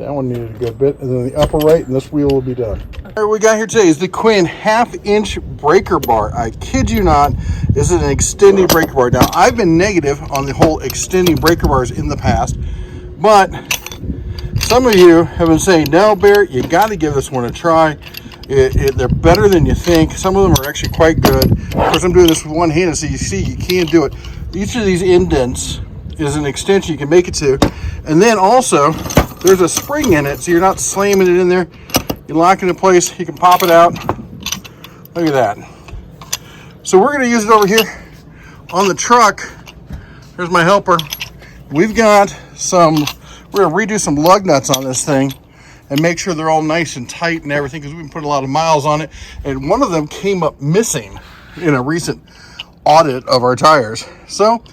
That one needed a good bit. And then the upper right, and this wheel will be done. All right, what we got here today is the Quinn 1/2-inch breaker bar. I kid you not, this is an extending breaker bar. Now, I've been negative on the whole extending breaker bars in the past, but some of you have been saying, no, Bear, you got to give this one a try. They're better than you think. Some of them are actually quite good. Of course, I'm doing this with one hand, so you see you can do it. Each of these indents is an extension you can make it to. And then also, there's a spring in it, so you're not slamming it in there. You lock it in place, you can pop it out. Look at that. So we're gonna use it over here on the truck. Here's my helper. We've got we're gonna redo some lug nuts on this thing and make sure they're all nice and tight and everything, because we've been putting a lot of miles on it. And one of them came up missing in a recent audit of our tires. So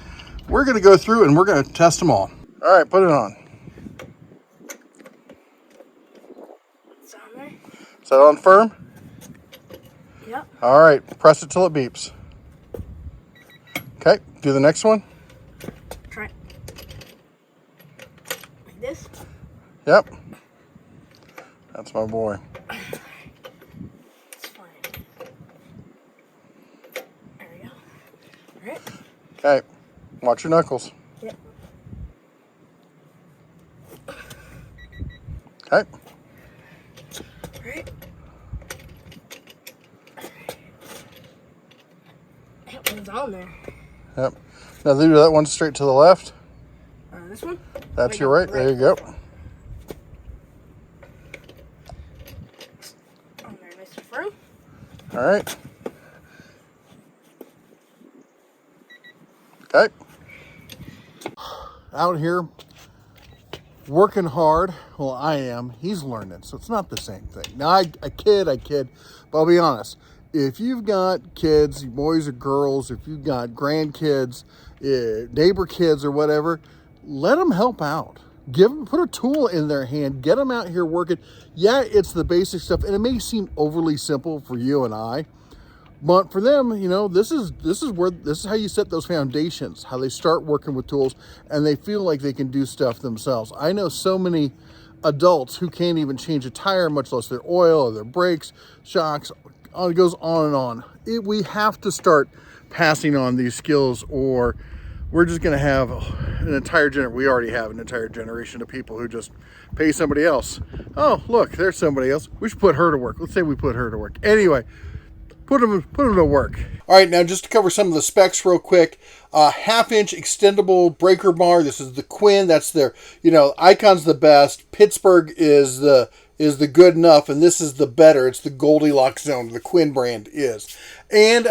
we're gonna go through and we're gonna test them all. All right, put it on. It's on there. Is that on firm? Yep. All right, press it till it beeps. Okay, do the next one. Try it. Like this? Yep. That's my boy. It's fine. There we go. All right. Okay, watch your knuckles. Yep. Okay. All right. That one's on there. Yep. Now do that one straight to the left. This one? That's your right. There you go. On there, nice and firm. All right. Okay. Out here working hard. Well, I am. He's learning, so it's not the same thing. Now, I kid, but I'll be honest. If you've got kids, boys or girls, if you've got grandkids, neighbor kids or whatever, let them help out. Put a tool in their hand, get them out here working. Yeah, it's the basic stuff, and it may seem overly simple for you and I, but for them, you know, this is how you set those foundations, how they start working with tools, and they feel like they can do stuff themselves. I know so many adults who can't even change a tire, much less their oil or their brakes, shocks. It goes on and on. We have to start passing on these skills, or we're just going to have an entire generation. We already have an entire generation of people who just pay somebody else. Oh, look, there's somebody else. We should put her to work. Let's say we put her to work. Anyway, put them to work. All right, now just to cover some of the specs real quick. 1/2-inch extendable breaker bar. This is the Quinn. That's their, Icon's the best. Pittsburgh is the good enough, and this is the better. It's the Goldilocks zone. The Quinn brand is. And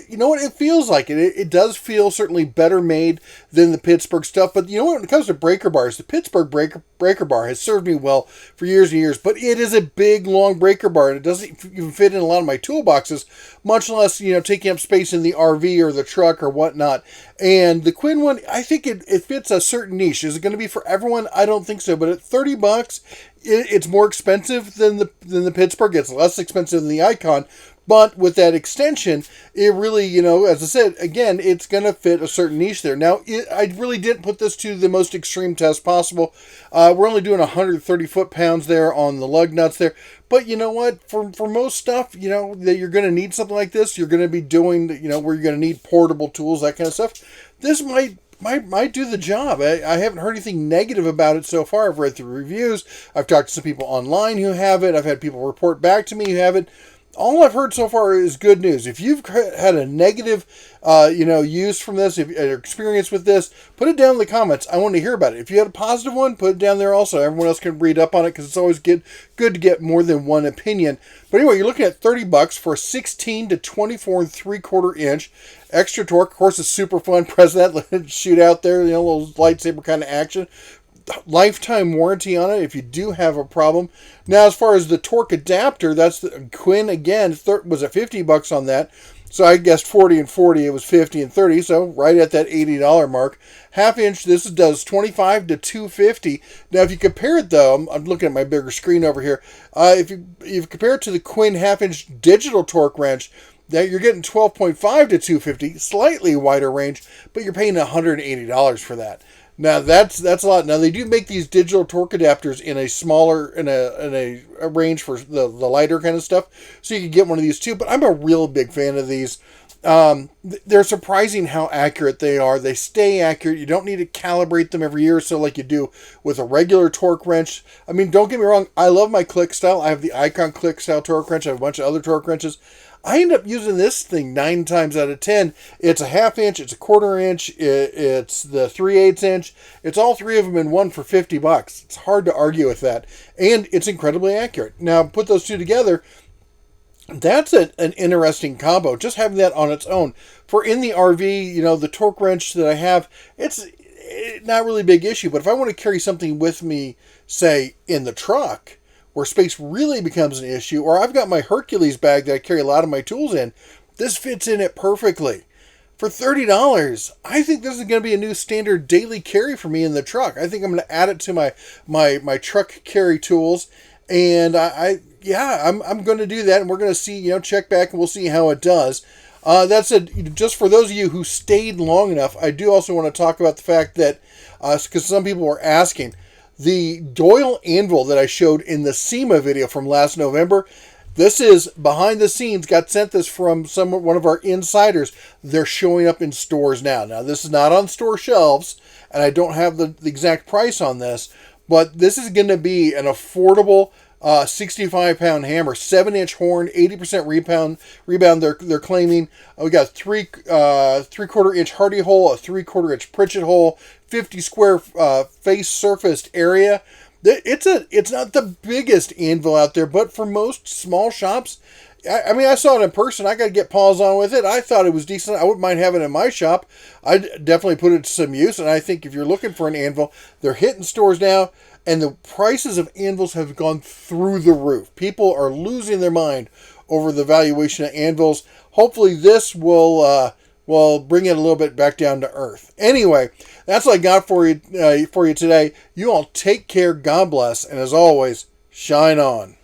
you know what? It feels like it. It does feel certainly better made than the Pittsburgh stuff. But you know what? When it comes to breaker bars, the Pittsburgh breaker bar has served me well for years and years. But it is a big, long breaker bar, and it doesn't even fit in a lot of my toolboxes, much less, taking up space in the RV or the truck or whatnot. And the Quinn one, I think it fits a certain niche. Is it going to be for everyone? I don't think so. But at $30, it's more expensive than the Pittsburgh. It's less expensive than the Icon. But with that extension, it really, as I said, again, it's going to fit a certain niche there. Now, I really didn't put this to the most extreme test possible. We're only doing 130 foot-pounds there on the lug nuts there. But you know what? For most stuff, that you're going to need something like this, you're going to be doing, where you're going to need portable tools, that kind of stuff. This might do the job. I haven't heard anything negative about it so far. I've read through reviews. I've talked to some people online who have it. I've had people report back to me who have it. All I've heard so far is good news. If you've had a negative, use from this, if experience with this, put it down in the comments. I want to hear about it. If you had a positive one, put it down there also. Everyone else can read up on it, because it's always good to get more than one opinion. But anyway, you're looking at $30 for a 16 to 24 3/4 inch extra torque. Of course, it's super fun. Press that, let it shoot out there. A little lightsaber kind of action. Lifetime warranty on it if you do have a problem. Now, as far as the torque adapter, that's the Quinn again. Was it $50 on that? So I guessed 40 and 40. It was 50 and 30. So right at that $80 mark. 1/2-inch. This does 25 to 250. Now, if you compare it though, I'm looking at my bigger screen over here. If you compare it to the Quinn 1/2-inch digital torque wrench, that you're getting 12.5 to 250, slightly wider range, but you're paying $180 for that. Now that's a lot. Now they do make these digital torque adapters in a smaller in a range for the lighter kind of stuff, so you can get one of these too. But I'm a real big fan of these. They're surprising how accurate they are. They stay accurate. You don't need to calibrate them every year or so like you do with a regular torque wrench. I mean, don't get me wrong. I love my click style. I have the Icon click style torque wrench. I have a bunch of other torque wrenches. I end up using this thing 9 times out of 10. It's a ½ inch, it's a ¼ inch, it's the 3/8 inch. It's all three of them in one for $50. It's hard to argue with that. And it's incredibly accurate. Now, put those two together, that's an interesting combo. Just having that on its own. For in the RV, the torque wrench that I have, it's not really a big issue. But if I want to carry something with me, say, in the truck, where space really becomes an issue, or I've got my Hercules bag that I carry a lot of my tools in, this fits in it perfectly. For $30, I think this is going to be a new standard daily carry for me in the truck. I think I'm going to add it to my truck carry tools, and I'm going to do that, and we're going to see, check back, and we'll see how it does. That's just for those of you who stayed long enough, I do also want to talk about the fact that, because some people were asking, the Doyle anvil that I showed in the SEMA video from last November, this is behind the scenes, got sent this from one of our insiders. They're showing up in stores now. Now, this is not on store shelves, and I don't have the exact price on this, but this is going to be an affordable 65-pound hammer, 7-inch horn, 80% rebound. They're claiming. We got 3/4 inch hardy hole, a 3/4 inch Pritchett hole, 50 square face surfaced area. It's not the biggest anvil out there, but for most small shops, I mean, I saw it in person. I got to get paws on with it. I thought it was decent. I wouldn't mind having it in my shop. I'd definitely put it to some use, and I think if you're looking for an anvil, they're hitting stores now. And the prices of anvils have gone through the roof. People are losing their mind over the valuation of anvils. Hopefully this will bring it a little bit back down to earth. Anyway, that's what I got for you today. You all take care. God bless. And as always, shine on.